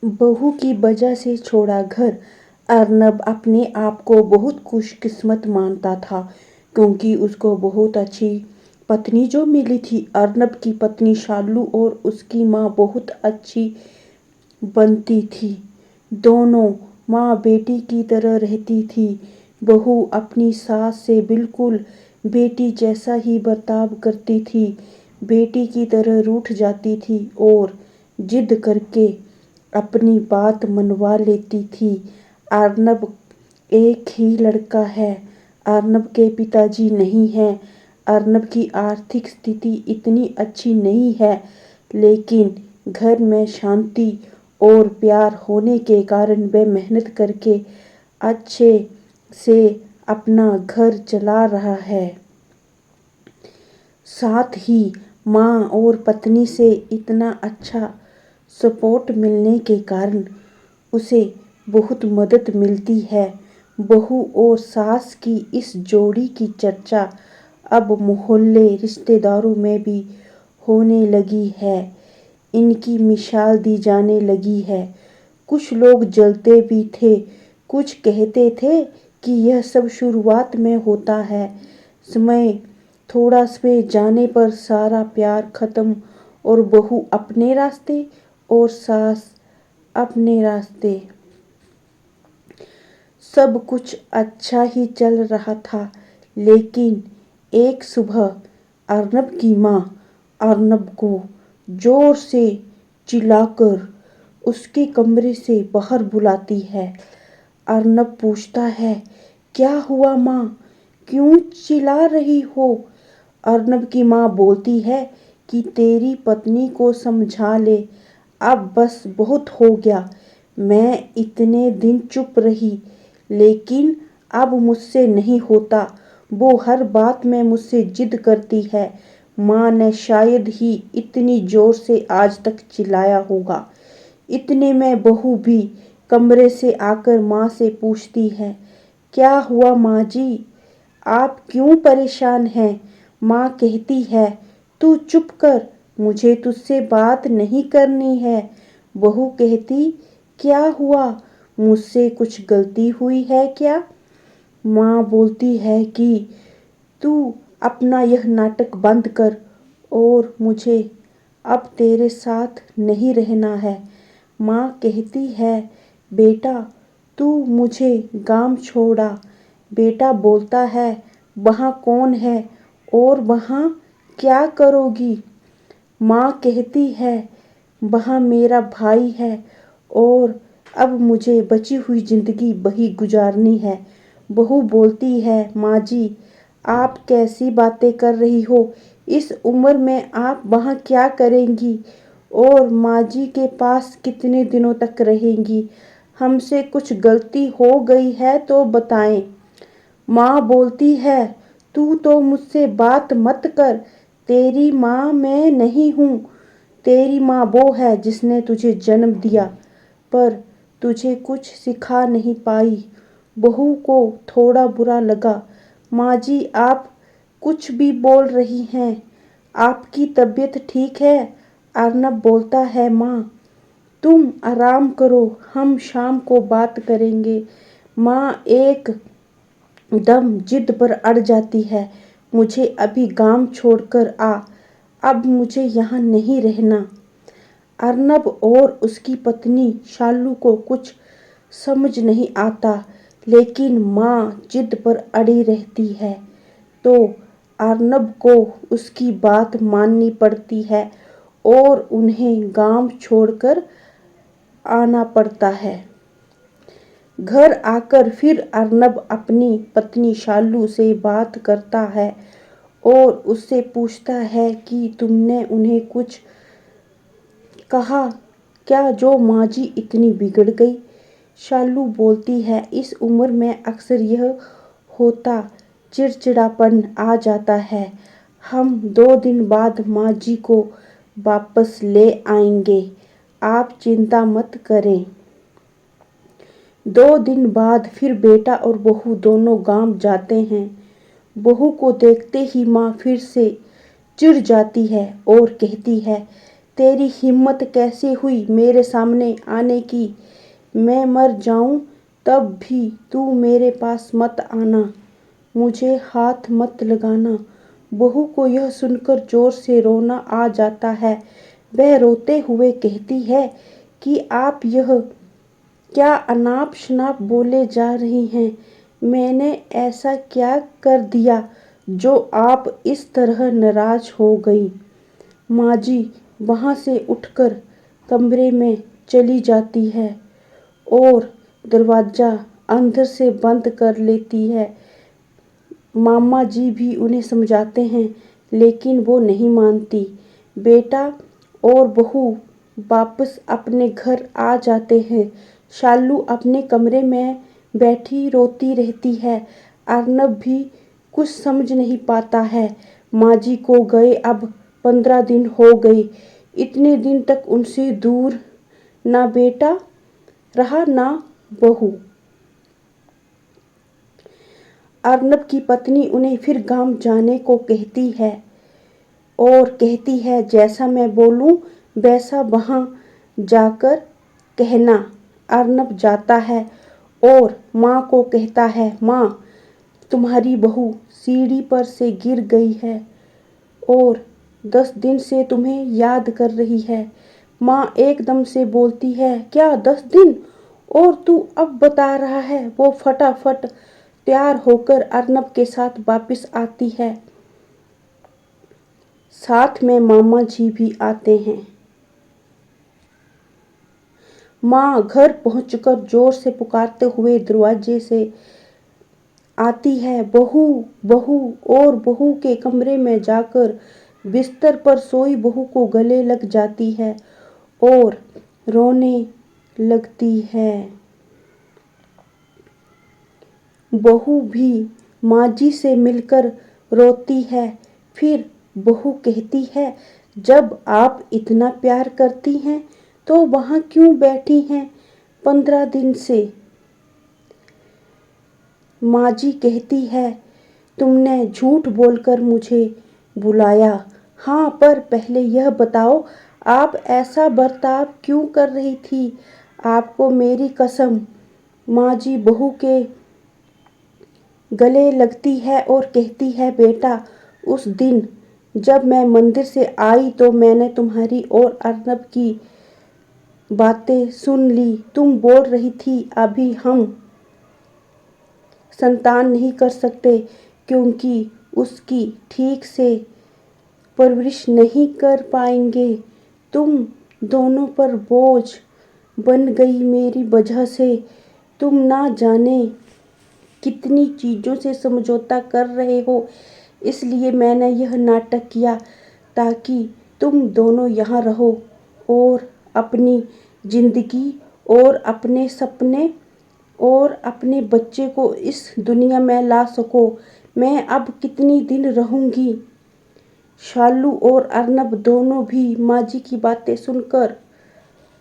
बहू की वजह से छोड़ा घर। अर्नब अपने आप को बहुत खुशकिस्मत मानता था क्योंकि उसको बहुत अच्छी पत्नी जो मिली थी। अर्नब की पत्नी शालू और उसकी माँ बहुत अच्छी बनती थी। दोनों माँ बेटी की तरह रहती थी। बहू अपनी सास से बिल्कुल बेटी जैसा ही बर्ताव करती थी। बेटी की तरह रूठ जाती थी और जिद करके अपनी बात मनवा लेती थी। अर्नब एक ही लड़का है। अर्नब के पिताजी नहीं हैं। अर्नब की आर्थिक स्थिति इतनी अच्छी नहीं है, लेकिन घर में शांति और प्यार होने के कारण वह मेहनत करके अच्छे से अपना घर चला रहा है। साथ ही माँ और पत्नी से इतना अच्छा सपोर्ट मिलने के कारण उसे बहुत मदद मिलती है। बहू और सास की इस जोड़ी की चर्चा अब मोहल्ले रिश्तेदारों में भी होने लगी है। इनकी मिसाल दी जाने लगी है। कुछ लोग जलते भी थे, कुछ कहते थे कि यह सब शुरुआत में होता है। समय थोड़ा समय जाने पर सारा प्यार खत्म और बहू अपने रास्ते और सास अपने रास्ते। सब कुछ अच्छा ही चल रहा था, लेकिन एक सुबह अर्नब की माँ अर्नब को जोर से चिल्लाकर उसके कमरे से बाहर बुलाती है। अर्नब पूछता है, क्या हुआ माँ, क्यों चिल्ला रही हो? अर्नब की माँ बोलती है कि तेरी पत्नी को समझा ले, अब बस बहुत हो गया। मैं इतने दिन चुप रही, लेकिन अब मुझसे नहीं होता। वो हर बात में मुझसे जिद करती है। माँ ने शायद ही इतनी जोर से आज तक चिल्लाया होगा। इतने में बहू भी कमरे से आकर माँ से पूछती है, क्या हुआ माँ जी, आप क्यों परेशान हैं? माँ कहती है, तू चुप कर, मुझे तुझसे बात नहीं करनी है। बहू कहती, क्या हुआ, मुझसे कुछ गलती हुई है क्या? माँ बोलती है कि तू अपना यह नाटक बंद कर और मुझे अब तेरे साथ नहीं रहना है। माँ कहती है, बेटा तू मुझे गांव छोड़ा। बेटा बोलता है, वहाँ कौन है और वहाँ क्या करोगी? माँ कहती है, वहाँ मेरा भाई है और अब मुझे बची हुई जिंदगी वही गुजारनी है। बहू बोलती है, माँ जी आप कैसी बातें कर रही हो? इस उम्र में आप वहाँ क्या करेंगी और माँ जी के पास कितने दिनों तक रहेंगी? हमसे कुछ गलती हो गई है तो बताएं। माँ बोलती है, तू तो मुझसे बात मत कर, तेरी माँ मैं नहीं हूँ। तेरी माँ वो है जिसने तुझे जन्म दिया, पर तुझे कुछ सिखा नहीं पाई। बहू को थोड़ा बुरा लगा। माँ जी आप कुछ भी बोल रही हैं, आपकी तबीयत ठीक है? अर्नब बोलता है, माँ तुम आराम करो, हम शाम को बात करेंगे। माँ एक दम जिद पर अड़ जाती है, मुझे अभी गांव छोड़कर आ, अब मुझे यहाँ नहीं रहना। अर्नब और उसकी पत्नी शालू को कुछ समझ नहीं आता, लेकिन माँ जिद पर अड़ी रहती है तो अर्नब को उसकी बात माननी पड़ती है और उन्हें गांव छोड़कर आना पड़ता है। घर आकर फिर अर्नब अपनी पत्नी शालू से बात करता है और उससे पूछता है कि तुमने उन्हें कुछ कहा क्या जो माँ जी इतनी बिगड़ गई? शालू बोलती है, इस उम्र में अक्सर यह होता, चिड़चिड़ापन आ जाता है। हम 2 दिन बाद माँ जी को वापस ले आएंगे, आप चिंता मत करें। 2 दिन बाद फिर बेटा और बहू दोनों गांव जाते हैं। बहू को देखते ही माँ फिर से चिढ़ जाती है और कहती है, तेरी हिम्मत कैसे हुई मेरे सामने आने की? मैं मर जाऊं तब भी तू मेरे पास मत आना, मुझे हाथ मत लगाना। बहू को यह सुनकर जोर से रोना आ जाता है। वह रोते हुए कहती है कि आप यह क्या अनाप शनाप बोले जा रही हैं? मैंने ऐसा क्या कर दिया जो आप इस तरह नाराज हो गई? माँ जी वहाँ से उठकर कमरे में चली जाती है और दरवाज़ा अंदर से बंद कर लेती है। मामा जी भी उन्हें समझाते हैं लेकिन वो नहीं मानती। बेटा और बहू वापस अपने घर आ जाते हैं। शालू अपने कमरे में बैठी रोती रहती है। अर्नब भी कुछ समझ नहीं पाता है। माँ जी को गए अब 15 दिन हो गए। इतने दिन तक उनसे दूर ना बेटा रहा ना बहू। अर्नब की पत्नी उन्हें फिर गांव जाने को कहती है और कहती है जैसा मैं बोलूं वैसा वहां जाकर कहना। अर्नब जाता है और माँ को कहता है, माँ तुम्हारी बहू सीढ़ी पर से गिर गई है और 10 दिन से तुम्हें याद कर रही है। माँ एकदम से बोलती है, क्या 10 दिन? और तू अब बता रहा है? वो फटाफट तैयार होकर अर्नब के साथ वापस आती है। साथ में मामा जी भी आते हैं। माँ घर पहुंचकर जोर से पुकारते हुए दरवाजे से आती है, बहू बहू। और बहू के कमरे में जाकर बिस्तर पर सोई बहू को गले लग जाती है और रोने लगती है। बहू भी माँ जी से मिलकर रोती है। फिर बहू कहती है, जब आप इतना प्यार करती हैं तो वहाँ क्यों बैठी हैं 15 दिन से? माँ जी कहती है, तुमने झूठ बोलकर मुझे बुलाया। हाँ, पर पहले यह बताओ आप ऐसा बर्ताव क्यों कर रही थी? आपको मेरी कसम। माँ जी बहू के गले लगती है और कहती है, बेटा उस दिन जब मैं मंदिर से आई तो मैंने तुम्हारी और अर्नब की बातें सुन ली। तुम बोल रही थी अभी हम संतान नहीं कर सकते क्योंकि उसकी ठीक से परवरिश नहीं कर पाएंगे। तुम दोनों पर बोझ बन गई मेरी वजह से। तुम ना जाने कितनी चीज़ों से समझौता कर रहे हो, इसलिए मैंने यह नाटक किया ताकि तुम दोनों यहाँ रहो और अपनी जिंदगी और अपने सपने और अपने बच्चे को इस दुनिया में ला सको। मैं अब कितनी दिन रहूंगी? शालू और अर्नब दोनों भी माँ जी की बातें सुनकर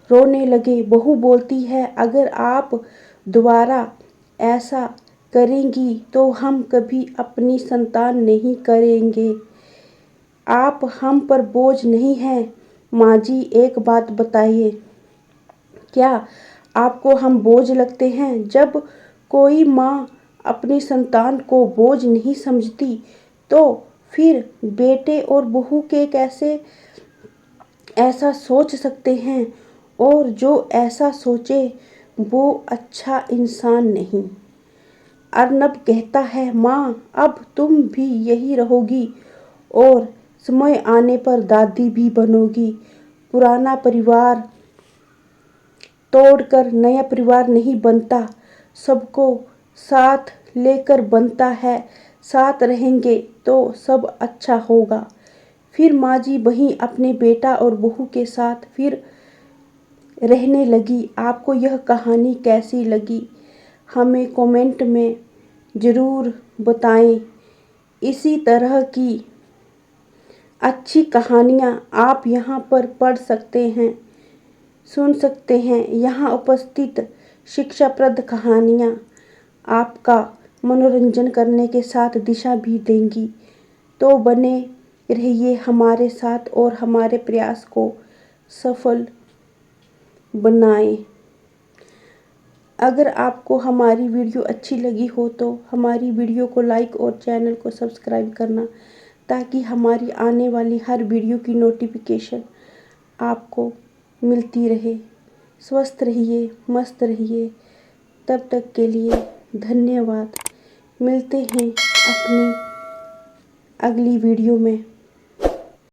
रोने लगे। बहू बोलती है, अगर आप दोबारा ऐसा करेंगी तो हम कभी अपनी संतान नहीं करेंगे। आप हम पर बोझ नहीं हैं। माँ जी एक बात बताइए, क्या आपको हम बोझ लगते हैं? जब कोई माँ अपनी संतान को बोझ नहीं समझती तो फिर बेटे और बहू के कैसे ऐसा सोच सकते हैं? और जो ऐसा सोचे वो अच्छा इंसान नहीं। अर्नब कहता है, माँ अब तुम भी यही रहोगी और समय आने पर दादी भी बनोगी। पुराना परिवार तोड़कर नया परिवार नहीं बनता, सबको साथ लेकर बनता है। साथ रहेंगे तो सब अच्छा होगा। फिर माँ जी वहीं अपने बेटा और बहू के साथ फिर रहने लगी। आपको यह कहानी कैसी लगी हमें कमेंट में ज़रूर बताएं। इसी तरह की अच्छी कहानियाँ आप यहाँ पर पढ़ सकते हैं, सुन सकते हैं। यहाँ उपस्थित शिक्षाप्रद कहानियाँ आपका मनोरंजन करने के साथ दिशा भी देंगी। तो बने रहिए हमारे साथ और हमारे प्रयास को सफल बनाएं। अगर आपको हमारी वीडियो अच्छी लगी हो तो हमारी वीडियो को लाइक और चैनल को सब्सक्राइब करना, ताकि हमारी आने वाली हर वीडियो की नोटिफिकेशन आपको मिलती रहे। स्वस्थ रहिए, मस्त रहिए। तब तक के लिए धन्यवाद। मिलते हैं अपनी अगली वीडियो में।